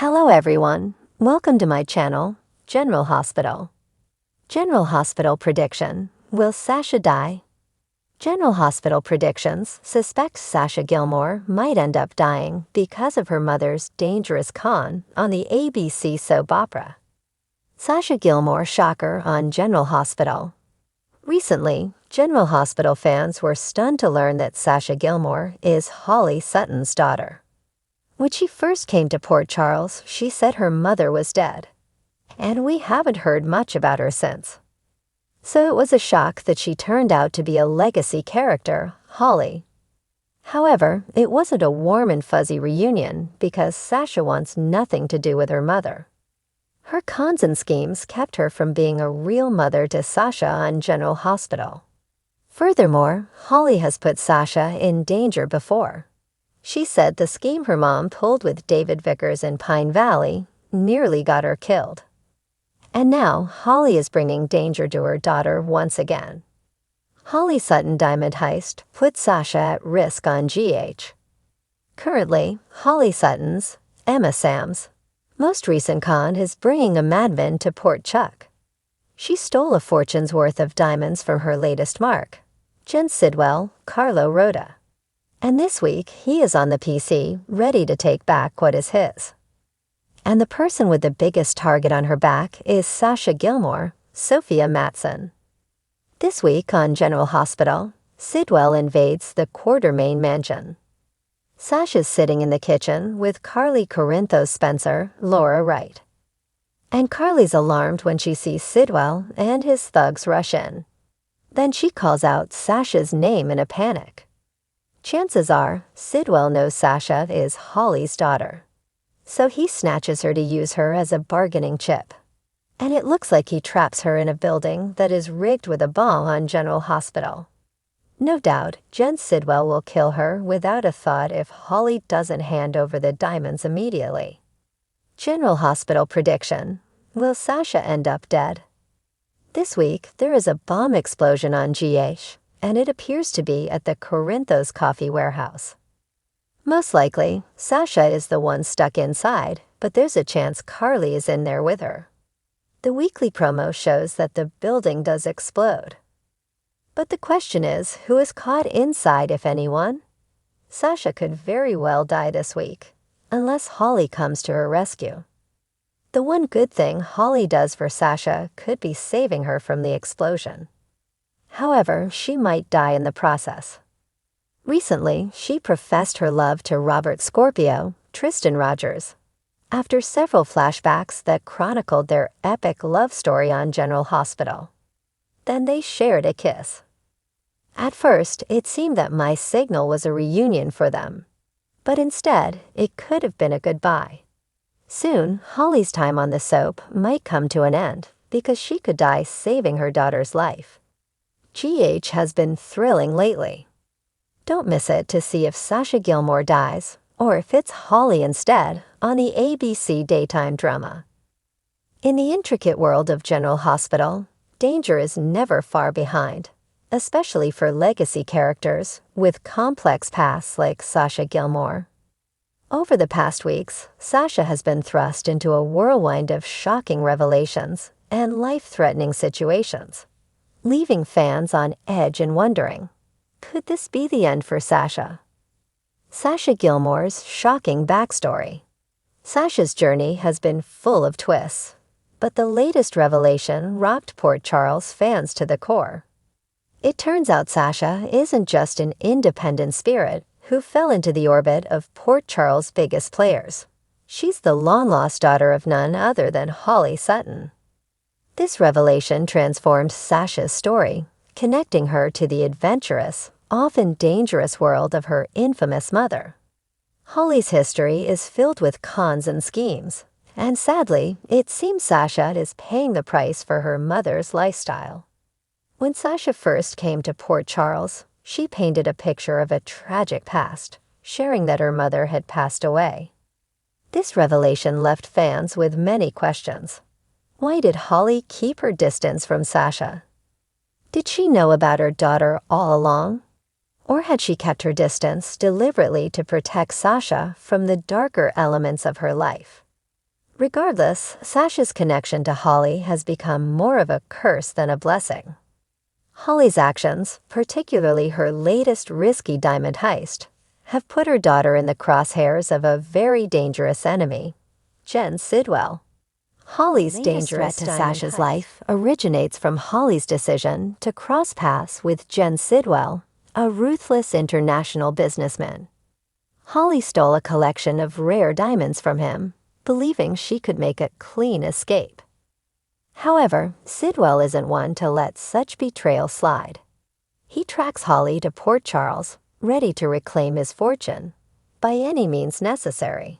Hello everyone, welcome to my channel, General Hospital. General Hospital prediction, will Sasha die? General Hospital predictions suspect Sasha Gilmore might end up dying because of her mother's dangerous con on the ABC soap opera. Sasha Gilmore shocker on General Hospital. Recently, General Hospital fans were stunned to learn that Sasha Gilmore is Holly Sutton's daughter. When she first came to Port Charles, she said her mother was dead, and we haven't heard much about her since. So it was a shock that she turned out to be a legacy character, Holly. However, it wasn't a warm and fuzzy reunion because Sasha wants nothing to do with her mother. Her cons and schemes kept her from being a real mother to Sasha on General Hospital. Furthermore, Holly has put Sasha in danger before. She said the scheme her mom pulled with David Vickers in Pine Valley nearly got her killed. And now, Holly is bringing danger to her daughter once again. Holly Sutton diamond heist put Sasha at risk on GH. Currently, Holly Sutton's, Emma Sam's, most recent con is bringing a madman to Port Chuck. She stole a fortune's worth of diamonds from her latest mark, Jenz Sidwell, Carlo Rhoda. And this week, he is on the PC, ready to take back what is his. And the person with the biggest target on her back is Sasha Gilmore, Sophia Matson. This week on General Hospital, Sidwell invades the Quartermain mansion. Sasha's sitting in the kitchen with Carly Corinthos Spencer, Laura Wright. And Carly's alarmed when she sees Sidwell and his thugs rush in. Then she calls out Sasha's name in a panic. Chances are, Sidwell knows Sasha is Holly's daughter. So he snatches her to use her as a bargaining chip. And it looks like he traps her in a building that is rigged with a bomb on General Hospital. No doubt, Jenz Sidwell will kill her without a thought if Holly doesn't hand over the diamonds immediately. General Hospital prediction, will Sasha end up dead? This week, there is a bomb explosion on GH. And it appears to be at the Corinthos coffee warehouse. Most likely, Sasha is the one stuck inside, but there's a chance Carly is in there with her. The weekly promo shows that the building does explode. But the question is, who is caught inside, if anyone? Sasha could very well die this week, unless Holly comes to her rescue. The one good thing Holly does for Sasha could be saving her from the explosion. However, she might die in the process. Recently, she professed her love to Robert Scorpio, Tristan Rogers, after several flashbacks that chronicled their epic love story on General Hospital. Then they shared a kiss. At first, it seemed that my signal was a reunion for them, but instead, it could have been a goodbye. Soon, Holly's time on the soap might come to an end because she could die saving her daughter's life. GH has been thrilling lately. Don't miss it to see if Sasha Gilmore dies, or if it's Holly instead, on the ABC daytime drama. In the intricate world of General Hospital, danger is never far behind, especially for legacy characters with complex pasts like Sasha Gilmore. Over the past weeks, Sasha has been thrust into a whirlwind of shocking revelations and life-threatening situations, leaving fans on edge and wondering, could this be the end for Sasha? Sasha Gilmore's shocking backstory. Sasha's journey has been full of twists, but the latest revelation rocked Port Charles fans to the core. It turns out Sasha isn't just an independent spirit who fell into the orbit of Port Charles' biggest players. She's the long-lost daughter of none other than Holly Sutton. This revelation transformed Sasha's story, connecting her to the adventurous, often dangerous world of her infamous mother. Holly's history is filled with cons and schemes, and sadly, it seems Sasha is paying the price for her mother's lifestyle. When Sasha first came to Port Charles, she painted a picture of a tragic past, sharing that her mother had passed away. This revelation left fans with many questions. Why did Holly keep her distance from Sasha? Did she know about her daughter all along? Or had she kept her distance deliberately to protect Sasha from the darker elements of her life? Regardless, Sasha's connection to Holly has become more of a curse than a blessing. Holly's actions, particularly her latest risky diamond heist, have put her daughter in the crosshairs of a very dangerous enemy, Jenz Sidwell. Holly's dangerous threat to Sasha's life originates from Holly's decision to cross paths with Jenz Sidwell, a ruthless international businessman. Holly stole a collection of rare diamonds from him, believing she could make a clean escape. However, Sidwell isn't one to let such betrayal slide. He tracks Holly to Port Charles, ready to reclaim his fortune, by any means necessary.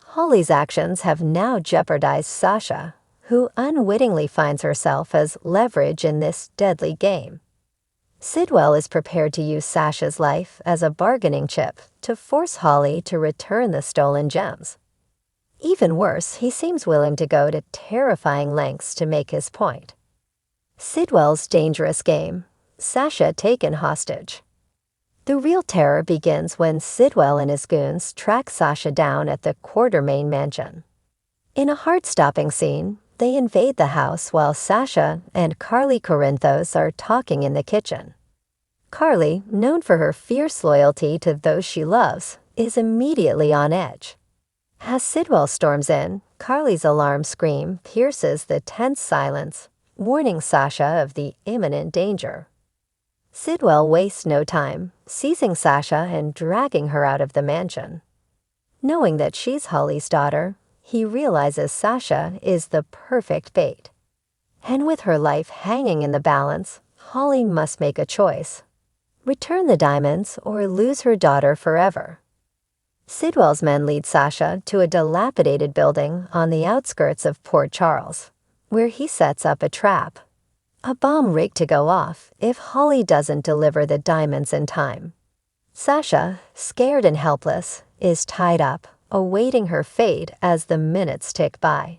Holly's actions have now jeopardized Sasha, who unwittingly finds herself as leverage in this deadly game. Sidwell is prepared to use Sasha's life as a bargaining chip to force Holly to return the stolen gems. Even worse, he seems willing to go to terrifying lengths to make his point. Sidwell's dangerous game, Sasha taken hostage. The real terror begins when Sidwell and his goons track Sasha down at the Quartermain mansion. In a heart-stopping scene, they invade the house while Sasha and Carly Corinthos are talking in the kitchen. Carly, known for her fierce loyalty to those she loves, is immediately on edge. As Sidwell storms in, Carly's alarm scream pierces the tense silence, warning Sasha of the imminent danger. Sidwell wastes no time, seizing Sasha and dragging her out of the mansion. Knowing that she's Holly's daughter, he realizes Sasha is the perfect bait. And with her life hanging in the balance, Holly must make a choice: return the diamonds or lose her daughter forever. Sidwell's men lead Sasha to a dilapidated building on the outskirts of Port Charles, where he sets up a trap. A bomb rigged to go off if Holly doesn't deliver the diamonds in time. Sasha, scared and helpless, is tied up, awaiting her fate as the minutes tick by.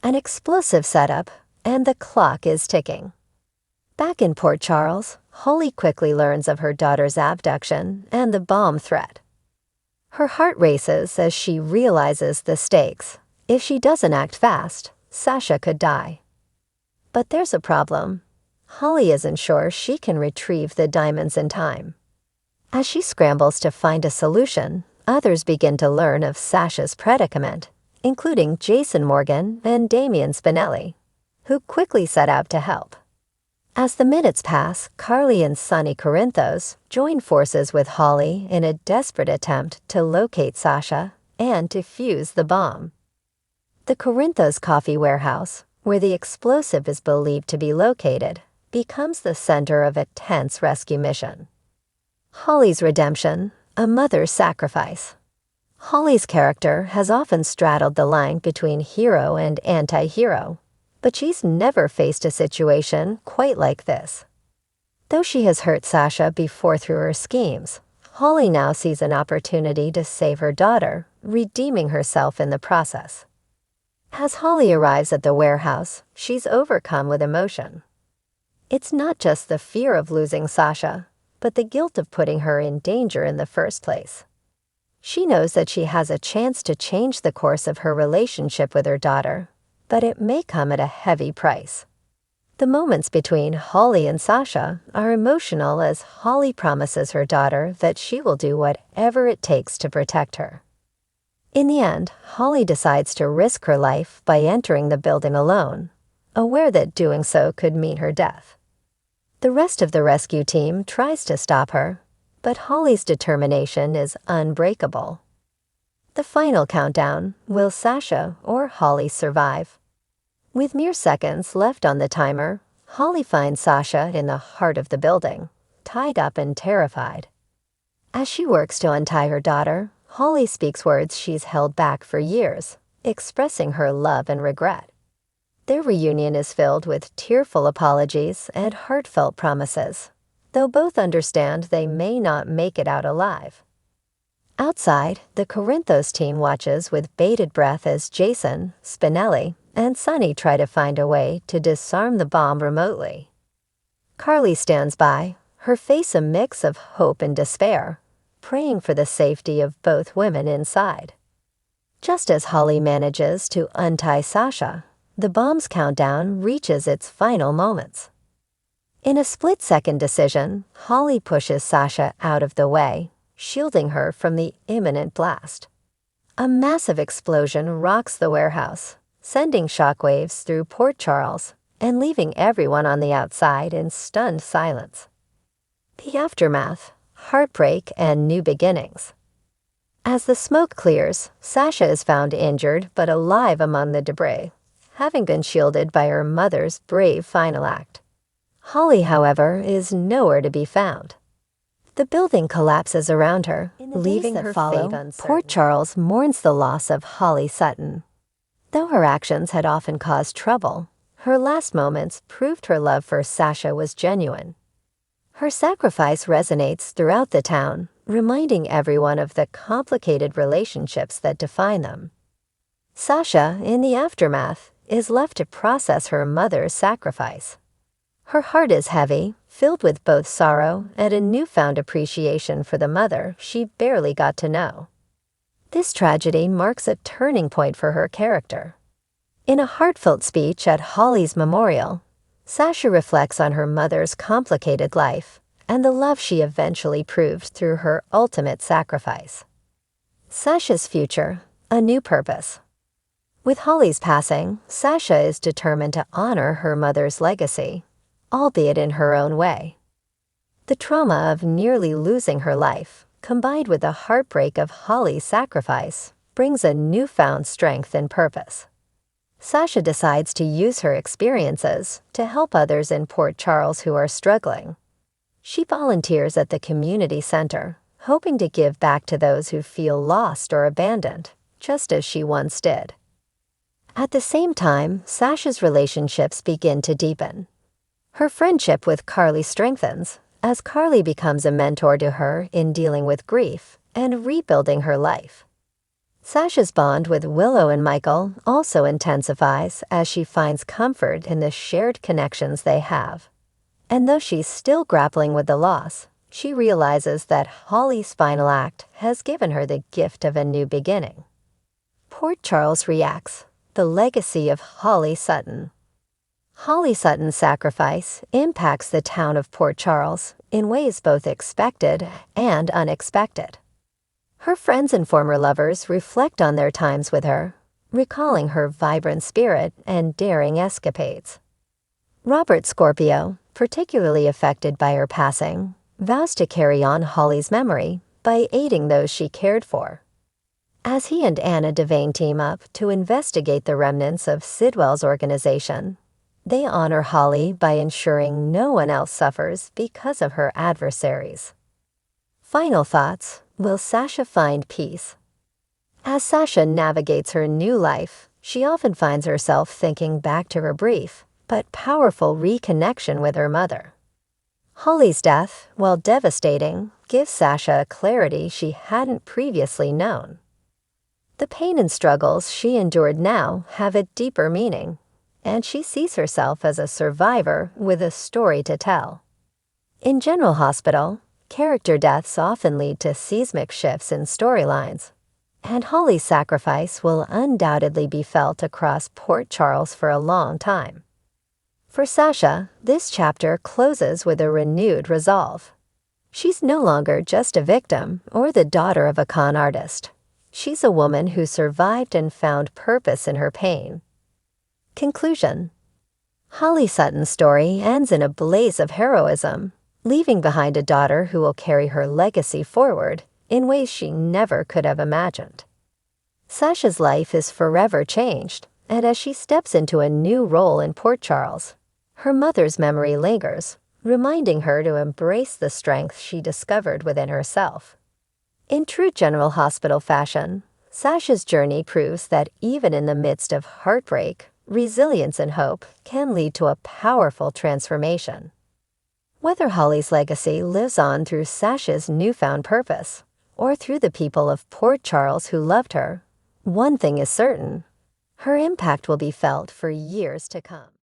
An explosive setup, and the clock is ticking. Back in Port Charles, Holly quickly learns of her daughter's abduction and the bomb threat. Her heart races as she realizes the stakes. If she doesn't act fast, Sasha could die. But there's a problem. Holly isn't sure she can retrieve the diamonds in time. As she scrambles to find a solution, others begin to learn of Sasha's predicament, including Jason Morgan and Damian Spinelli, who quickly set out to help. As the minutes pass, Carly and Sonny Corinthos join forces with Holly in a desperate attempt to locate Sasha and defuse the bomb. The Corinthos coffee warehouse, where the explosive is believed to be located, becomes the center of a tense rescue mission. Holly's redemption, a mother's sacrifice. Holly's character has often straddled the line between hero and anti-hero, but she's never faced a situation quite like this. Though she has hurt Sasha before through her schemes, Holly now sees an opportunity to save her daughter, redeeming herself in the process. As Holly arrives at the warehouse, she's overcome with emotion. It's not just the fear of losing Sasha, but the guilt of putting her in danger in the first place. She knows that she has a chance to change the course of her relationship with her daughter, but it may come at a heavy price. The moments between Holly and Sasha are emotional as Holly promises her daughter that she will do whatever it takes to protect her. In the end, Holly decides to risk her life by entering the building alone, aware that doing so could mean her death. The rest of the rescue team tries to stop her, but Holly's determination is unbreakable. The final countdown: will Sasha or Holly survive? With mere seconds left on the timer, Holly finds Sasha in the heart of the building, tied up and terrified. As she works to untie her daughter, Holly speaks words she's held back for years, expressing her love and regret. Their reunion is filled with tearful apologies and heartfelt promises, though both understand they may not make it out alive. Outside, the Corinthos team watches with bated breath as Jason, Spinelli, and Sonny try to find a way to disarm the bomb remotely. Carly stands by, her face a mix of hope and despair, praying for the safety of both women inside. Just as Holly manages to untie Sasha, the bomb's countdown reaches its final moments. In a split-second decision, Holly pushes Sasha out of the way, shielding her from the imminent blast. A massive explosion rocks the warehouse, sending shockwaves through Port Charles and leaving everyone on the outside in stunned silence. The aftermath, heartbreak, and new beginnings. As the smoke clears, Sasha is found injured but alive among the debris, having been shielded by her mother's brave final act. Holly, however, is nowhere to be found. The building collapses around her, leaving her fate uncertain. Port Charles mourns the loss of Holly Sutton. Though her actions had often caused trouble, her last moments proved her love for Sasha was genuine. Her sacrifice resonates throughout the town, reminding everyone of the complicated relationships that define them. Sasha, in the aftermath, is left to process her mother's sacrifice. Her heart is heavy, filled with both sorrow and a newfound appreciation for the mother she barely got to know. This tragedy marks a turning point for her character. In a heartfelt speech at Holly's memorial, Sasha reflects on her mother's complicated life and the love she eventually proved through her ultimate sacrifice. Sasha's future, a new purpose. With Holly's passing, Sasha is determined to honor her mother's legacy, albeit in her own way. The trauma of nearly losing her life, combined with the heartbreak of Holly's sacrifice, brings a newfound strength and purpose. Sasha decides to use her experiences to help others in Port Charles who are struggling. She volunteers at the community center, hoping to give back to those who feel lost or abandoned, just as she once did. At the same time, Sasha's relationships begin to deepen. Her friendship with Carly strengthens, as Carly becomes a mentor to her in dealing with grief and rebuilding her life. Sasha's bond with Willow and Michael also intensifies as she finds comfort in the shared connections they have. And though she's still grappling with the loss, she realizes that Holly's final act has given her the gift of a new beginning. Port Charles reacts, the legacy of Holly Sutton. Holly Sutton's sacrifice impacts the town of Port Charles in ways both expected and unexpected. Her friends and former lovers reflect on their times with her, recalling her vibrant spirit and daring escapades. Robert Scorpio, particularly affected by her passing, vows to carry on Holly's memory by aiding those she cared for. As he and Anna Devane team up to investigate the remnants of Sidwell's organization, they honor Holly by ensuring no one else suffers because of her adversaries. Final thoughts. Will Sasha find peace? As Sasha navigates her new life, she often finds herself thinking back to her brief but powerful reconnection with her mother. Holly's death, while devastating, gives Sasha a clarity she hadn't previously known. The pain and struggles she endured now have a deeper meaning, and she sees herself as a survivor with a story to tell. In General Hospital, character deaths often lead to seismic shifts in storylines, and Holly's sacrifice will undoubtedly be felt across Port Charles for a long time. For Sasha, this chapter closes with a renewed resolve. She's no longer just a victim or the daughter of a con artist. She's a woman who survived and found purpose in her pain. Conclusion. Holly Sutton's story ends in a blaze of heroism, leaving behind a daughter who will carry her legacy forward in ways she never could have imagined. Sasha's life is forever changed, and as she steps into a new role in Port Charles, her mother's memory lingers, reminding her to embrace the strength she discovered within herself. In true General Hospital fashion, Sasha's journey proves that even in the midst of heartbreak, resilience and hope can lead to a powerful transformation. Whether Holly's legacy lives on through Sasha's newfound purpose, or through the people of Port Charles who loved her, one thing is certain: her impact will be felt for years to come.